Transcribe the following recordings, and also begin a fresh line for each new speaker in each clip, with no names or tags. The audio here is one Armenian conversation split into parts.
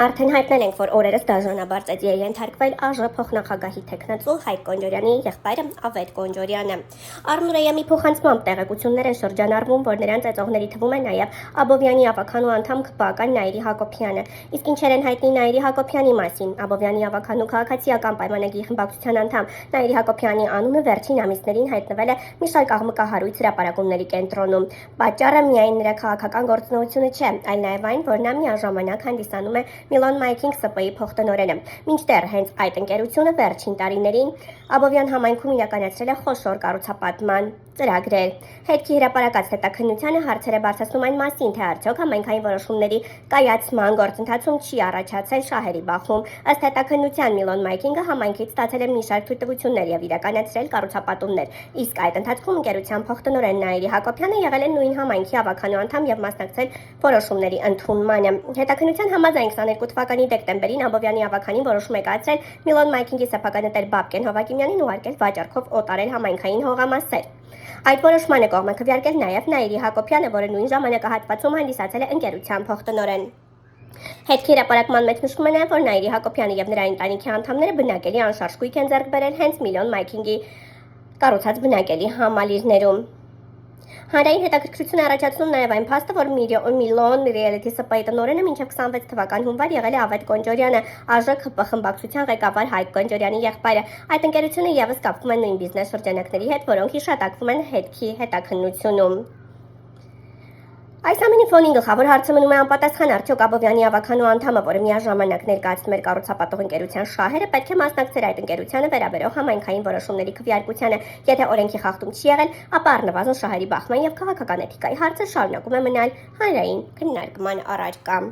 Արդեն հայտնել ենք, որ օրերս դաժանաբարձ է ենթարկվել ԱԺ փոխնախագահի թեկնածու Հայկ Կոնջորյանի եղբայրը Ավետ Կոնջորյանը։ Առնուրեյամի փոխանցմամբ տեղեկություններ են շրջանառվում, որ նրան ծեծողների թվում է նաև Աբովյանի ավականու անդամ քպական Նաիրի Հակոբյանը։ Իսկ ինչեր են հայտնի Նաիրի Հակոբյանի մասին։ Աբովյանի ավականու քաղաքացիական պայմանագիր խմբակցության անդամ Նաիրի Հակոբյանի անունը վերջին ամիսներին հայտնվել է մի շարք աղմկահարույց հրապարակումների կենտրոնում։ Պատճառը միայն նրա քաղաքական գործունեությունը չէ, այլ նաև այն, որ նա միաժամանակ հանդիսանում է Միլոն Մայքինգ ՍՊ-ի փոխտնօրենը։ Մինչդեռ հենց այդ ընկերությունը վերջին տարիներին Աբովյան համայնքում իրականացրել է խոշոր կառուցապատման ծրագրեր։ Հետքի հրապարակած հետաքննությանը հարցեր է բարձրացնում այն մասին, թե արդյոք համայնքային որոշումների կայացման գործընթացում չի առաջացել շահերի բախում։ Ըստ հետաքննության Միլոն Մայքինգը համայնքից ստացել է մի շարք թույլտվություններ եւ իրականացրել կառուցապատումներ, իսկ այդ ընթացքում ընկերության փոխտնօրեն Նաիրի Հակոբյանը եղել է նույն համայնքի ավականու անդամ եւ մասնակցել որոշումների ընդունմանը։ Հետաքննության համաձայն 22 թվականի դեկտեմբերին Աբովյանի ավականին որոշում է կայացրել Միլոն Մայքինգի սեփականատեր Բաբկեն Հովակիմյանին ուղարկել վաճառքով օտարել համայնքային հողամասեր։ Այդ որոշմանը կողմ է քվեարկել նաև Նաիրի Հակոբյանը, որը նույն ժամանակահատվածում հանդիսացել է ընկերության փոխտնօրեն։ Հետքի հրապարակման մեջ նշվում է նաև, որ Նաիրի Հակոբյանը եւ նրա ընտանիքի անդամները բնակելի անշարժ գույք են ձեռք բերել հենց Միլոն Մայքինգի կառուցած բնակելի համալիրներում։ Հանրային հետաքրքրություն է առաջացնում նաև այն փաստը, որ Միլոն Reality ՍՊ-ի տնօրենը մինչև 26 թվական հունվար եղել է Ավետ Կոնջորյանը, ԱԺ ՔՊ խմբակցության ղեկավար Հայկ Կոնջորյանի եղբայրը։ Այդ ընկերությունը եւս կապվում է նույն բիզնես շրջանակների հետ, որոնք հիշատակվում են հետքի հետաքննությունում։ Այս ամենի ֆոնին գլխավոր հարցը մնում է անպատասխան, արդյոք Աբովյանի ավականու անդամը, որը միաժամանակ ներկայացնում էր կառուցապատող ընկերության շահերը, պետք է մասնակցեր այդ ընկերությանը վերաբերող համայնքային որոշումների քվեարկությանը։ Եթե օրենքի խախտում չի եղել, ապա առնվազն շահերի բախման եւ քաղաքական էթիկայի հարցը շարունակում է մնալ հանրային քննարկման առարկա։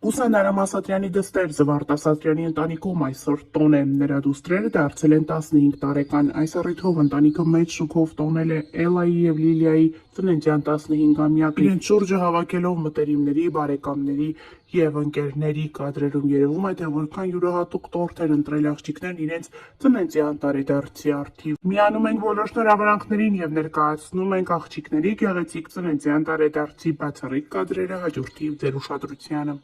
Ուսան Արամ Ասատրյանի դստեր Զվարթ Ասատրյանի ընտանիքում այսօր տոն է։ Նրա դուստրերը դարձել են 15 տարեկան։ Այս առիթով ընտանիքը մեծ շուկով տոնել է Էլայի եւ Լիլիայի ծննդյան 15-ամյակը։ Իրենց շուրջը հավաքելով մտերիմների, բարեկամների եւ ընկերների կադրերում երևում է, թե որքան յուրահատուկ տորթ են ընտրել աղջիկներն իրենց ծննդյան տարեդարձի առթիվ։ Միանում ենք բոլոր շնորհավորանքներին եւ ներկայացնում ենք աղջիկների գեղեցիկ ծննդյան տարեդարձի բացառիկ կադրերը հաջորդիվ ձեր ուշադրությանը։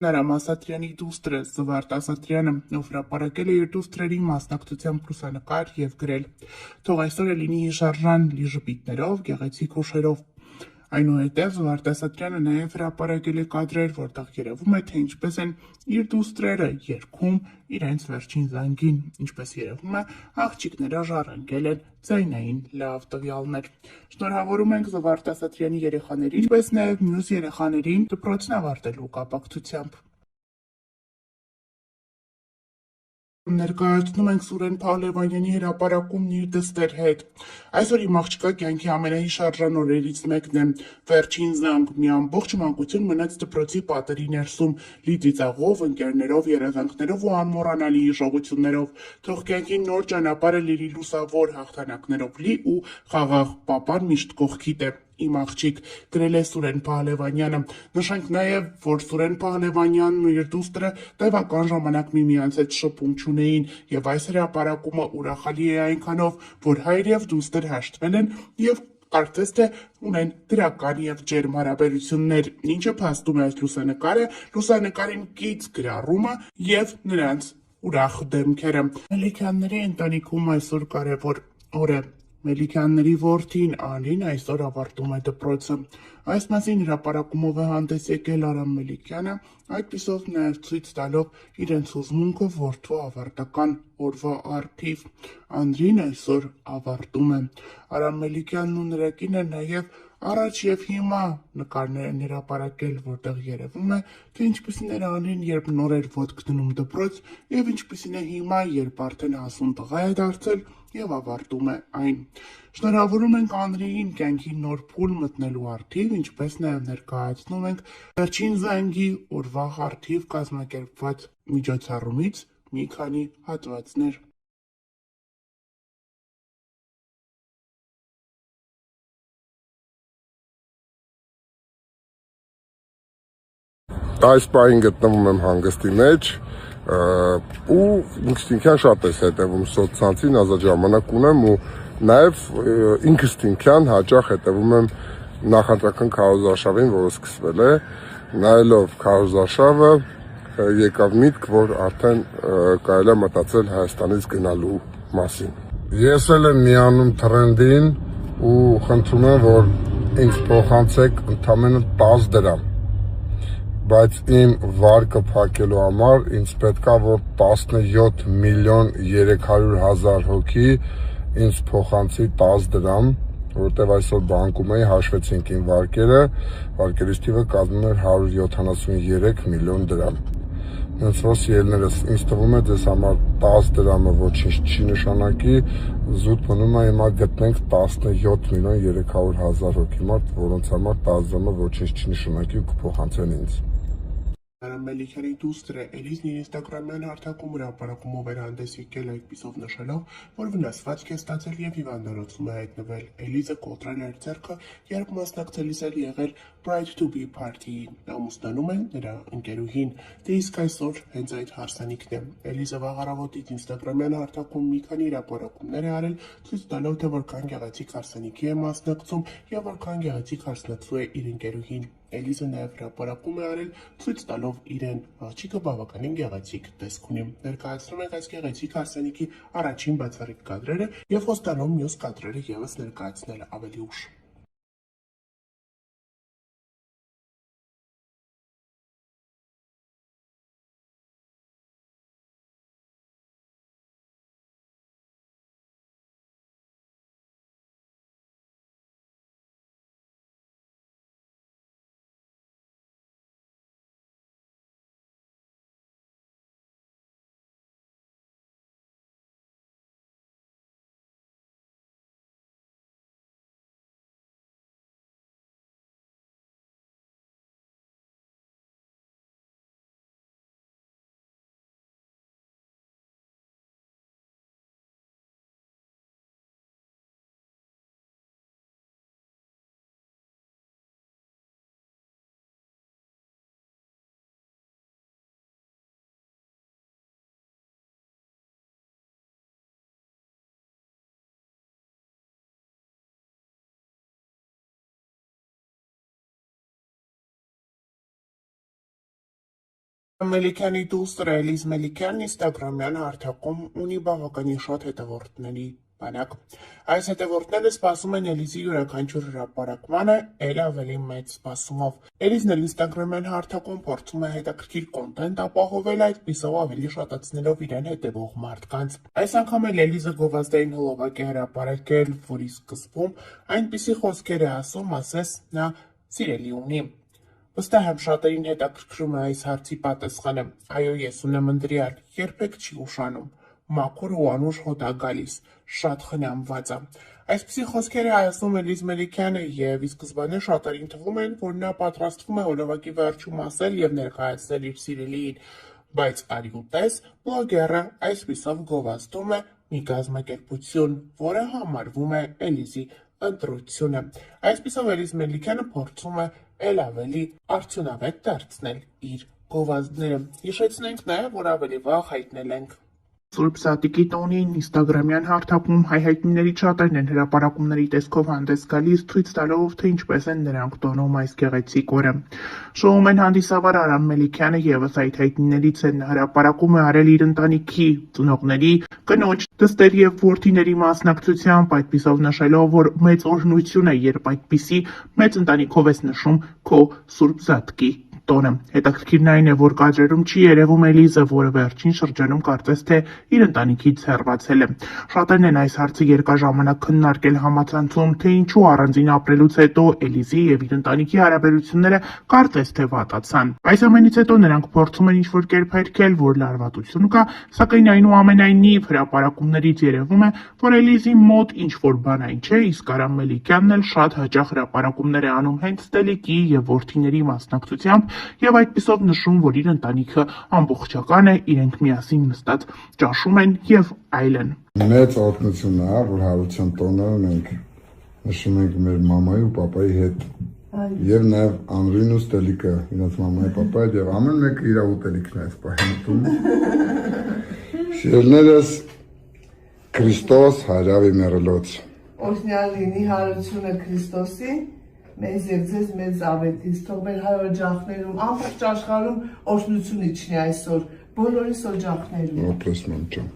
Արամ Ասատրյանի դուստրը Զվարթ Ասատրյանը, ով հրապարակել է իր դուստրերի մասնակցությամբ լուսանկար եւ գրել. «Թող այսօր լինի հիշարժան լի ժպիտներով, գեղեցիկ հուշերով»։ Այնուհետև Զվարթ Ասատրյանը նաև հրապարակել է կադրեր, որտեղ երևում է, թե ինչպես են իր դուստրերը երգում իրենց վերջին զանգին։ Ինչպես երևում է, աղջիկները ժառանգել են ձայնային լավ տվյալներ։ Շնորհավորում ենք Զվարթ Ասատրյանի երեխաներին, ինչպես նաև մյուս երեխաներին դպրոցն ավարտելու կապակցությամբ։ Ներկայացնում ենք Սուրեն Փահլևանյանի հրապարակումն իր դստեր հետ։ Այսօր իմ աղջկա կյանքի ամենահիշարժան օրերից մեկն է։ Վերջին զանգ, մի ամբողջ մանկություն մնաց դպրոցի պատերի ներսում, լի ծիծաղով, ընկերներով, երազանքներով ու անմոռանալի հիշողություններով։ Թող կյանքի նոր ճանապարհը լինի լուսավոր հաղթանակներով լի ու խաղաղ, պապան միշտ կողքիդ է։ Իմ աղջիկ, գրել է Սուրեն Փահլևանյանը։ Նշենք նաև, որ Սուրեն Փահլևանյանն ու իր դուստրը տևական ժամանակ միմյանց հետ շփում չունեին, եւ այս հրապարակումը ուրախալի է այնքանով, որ հայր եւ դուստր հաշտվել են եւ կարծես թե ունեն դրական եւ ջերմ հարաբերություններ, ինչը փաստում է այս լուսանկարը, լուսանկարին կից գրառումը եւ նրանց ուրախ դեմքերը։ Մելիքյանների ընտանիքում այսօր կարևոր օր է։ Մելիքյանների որդին Անրին այսօր ավարտում է դպրոցը։ Այս մասին հրապարակումով է հանդես եկել Արամ Մելիքյանը, այդպիսով նաև ցույց տալով իրենց հուզմունքը որդու ավարտական օրվա առթիվ։ Անրին այսօր ավարտում է։ Արամ Մելիքյանն ու նրա կինը նաև առաջ եւ հիմա նկարներ են հրապարակել, որտեղ երևում է, թե ինչպիսին էր Անրին, երբ նոր էր ոտք դնում դպրոց, եւ ինչպիսին է հիմա, երբ արդեն հասուն տղա է դարձել եւ ավարտում է այն։ Շնորհավորում ենք Անրիին կյանքի նոր փուլ մտնելու առթիվ, ինչպես նաեւ ներկայացնում ենք վերջին զանգի օրվա առթիվ կազմակերպված միջոցառումից մի քանի հատվածներ։
Այս պահին գտնվում եմ հանգստի մեջ ու ինքնին շատ ես հետևում սոցցանցին, ազատ ժամանակ ունեմ ու նաև ինքնին հաճախ հետևում եմ նախընտրական քարոզարշավին, որը սկսվել է, նայելով քարոզարշավը եկավ միտք, որ արդեն կարելի է մտածել Հայաստանից գնալու մասին։ Ես էլ եմ միանում թրենդին ու խնդրում եմ, որ ինձ փոխանցեք ընդամենը 10 դրամ, բայց իմ վարկը փակելու համար ինձ պետքա, որ 17 միլիոն 300,000 հոգի ինձ փոխանցի 10 դրամ, որովհետև այսօր բանկում էի, հաշվեցինք իմ վարկերը, վարկերից թիվը կազմում էր 173 միլիոն դրամ։ Հենց որ սիրելիներս, ինձ թվում է ձեզ համար 10 դրամը ոչինչ չի նշանակի, զուտ մնում է հիմա գտնենք 17 միլիոն 300,000 հոգի մարդ, որոնց համար 10 դրամը ոչինչ չի նշանակի ու կփոխանցեն ինձ։
Արամ Մելիքյանի դուստրը Էլիզն իր ինստագրամյան հարթակում հրապարակումով էր հանդես եկել այդպիսով նշելով, որ վնասվածք է ստացել եւ հիվանդանոցում է հայտնվել։ Էլիզը կոտրել էր ձեռքը, երբ մասնակցելիս էր եղել Pride to be Party-ի։ Ամուսնանում է նրա ընկերուհին։ Դե իսկ այսօր հենց այդ հարսանիքն է։ Էլիզը վաղ առավոտից ինստագրամյան հարթակում մի քանի հրապարակումներ է արել, ցույց տալով, թե որքան գեղեցիկ հարսանիքի է մասնակցում եւ որքան գեղեցիկ հարսնացու է իր ընկերուհին։ Էլիզը նաև հրապարակում է արել, ցույց տալով իրեն, աղջիկը բավականին գեղեցիկ տեսք ունի։ Ներկայացնում ենք այս գեղեցիկ հարսանիքի առաջին բացառիկ կադրերը եւ խոստանում մյուս կադրերը եւս ներկայացնել ավելի ուշ։ Մելիքյանի դուստրը Էլիզ Մելիքյանն ինստագրամյան հարթակում ունի բավականին շատ հետևորդների բանակ։ Այս հետևորդները սպասում են Էլիզի յուրաքանչյուր հրապարակմանը էլ ավելի մեծ սպասումով։ Էլիզն էլ ինստագրամյան հարթակում փորձում է հետաքրքիր կոնտենտ ապահովել, այդպիսով ավելի շատացնելով իրեն հետևող մարդկանց։ Այս անգամ էլ Էլիզը գովազդային հոլովակ է հրապարակել, որի սկզբում այնպիսի խոսքեր է ասում, ասես նա սիրելի ունի։ Վստահ եմ շատերին հետաքրքրում է այս հարցի պատասխանը։ Այո, ես ունեմ ընտրյալ, երբեք չի ուշանում։ Մաքուր ու անուշ հոտ ա գալիս, շատ խնամված ա։ Այսպիսի խոսքեր է ասում Էլիզ Մելիքյանը եւ ի սկզբանե շատերին թվում են, որ նա պատրաստվում է հոլովակի վերջում ասել եւ ներկայացնել իր սիրելիին, բայց արի ու տես, բլոգերը այսպիսով գովազդում է մի կազմակերպություն, որը համարվում է Էլիզի ընտրությունը։ Այսպիսով Էլիզ Մելիքյանը փորձում է էլ ավելի արդյունավետ դարձնել իր գովազդները։ Հիշեցնենք նաև, որ ավելի վաղ հայտնել ենք Սուրբ Սատիկի տոնին ինստագրամյան հարթակում հայհայտնիներից շատերն են հրապարակումների տեսքով հանդես գալիս, ցույց տալով, թե ինչպես են նրանք տոնում այս գեղեցիկ օրը։ Շոուում են հանդիսավար Արամ Մելիքյանը ևս այդ հայտնիներից է, նա հրապարակում է արել իր ընտանիքի ծնողների, կնոջ, դստեր եւ որդիների մասնակցությամբ, այդպիսով նշելով, որ մեծ օրհնություն է, երբ այդպիսի մեծ ընտանիքով ես նշում քո Սուրբ Սատկի տոնը։ Հետաքրքիրն այն է, որ կադրերում չի երևում Էլիզը, որը վերջին շրջանում կարծես թե իր ընտանիքից հեռացել է։ Շատերն են այս հարցը երկար ժամանակ քննարկել համացանցում, թե ինչու առանձին ապրելուց հետո Էլիզի եւ իր ընտանիքի հարաբերությունները կարծես թե վատացան։ Այս ամենից հետո նրանք փորձում են ինչ-որ կերպ հերքել, որ լարվածություն կա, սակայն այնուամենայնիվ հրապարակումներից երևում է, որ Էլիզի մոտ ինչ-որ բան այն չէ, իսկ Արամ Մելիքյանն էլ շատ հաճախ հրապարակումներ է անում հենց Տելիկի եւ որդիների մասնակցությամբ եւ այդպիսով նշում, որ իր ընտանիքը ամբողջական է, իրենք միասին նստած ճաշում են եւ այլն։
Մեծ օրհնություն է, որ հարության տոնը մենք նշում ենք մեր մամայի ու պապայի հետ։ Եվ նաեւ Անրին ու Ստելիկը, իրենց մամայի պապայի եւ ամեն մեկը իր ուտելիքն է այս պահին։ Շիրներս Քրիստոս հարավի մեռելոց։
Օրհնյալ լինի հարությունը Քրիստոսի, մեզ եւ ձեզ մեծ ավետից, թող մեր հայօջախներում, ամբողջ աշխարհում օրհնություն իջնի այսօր, բոլորիս օջախներում։
Ապրես մանջան։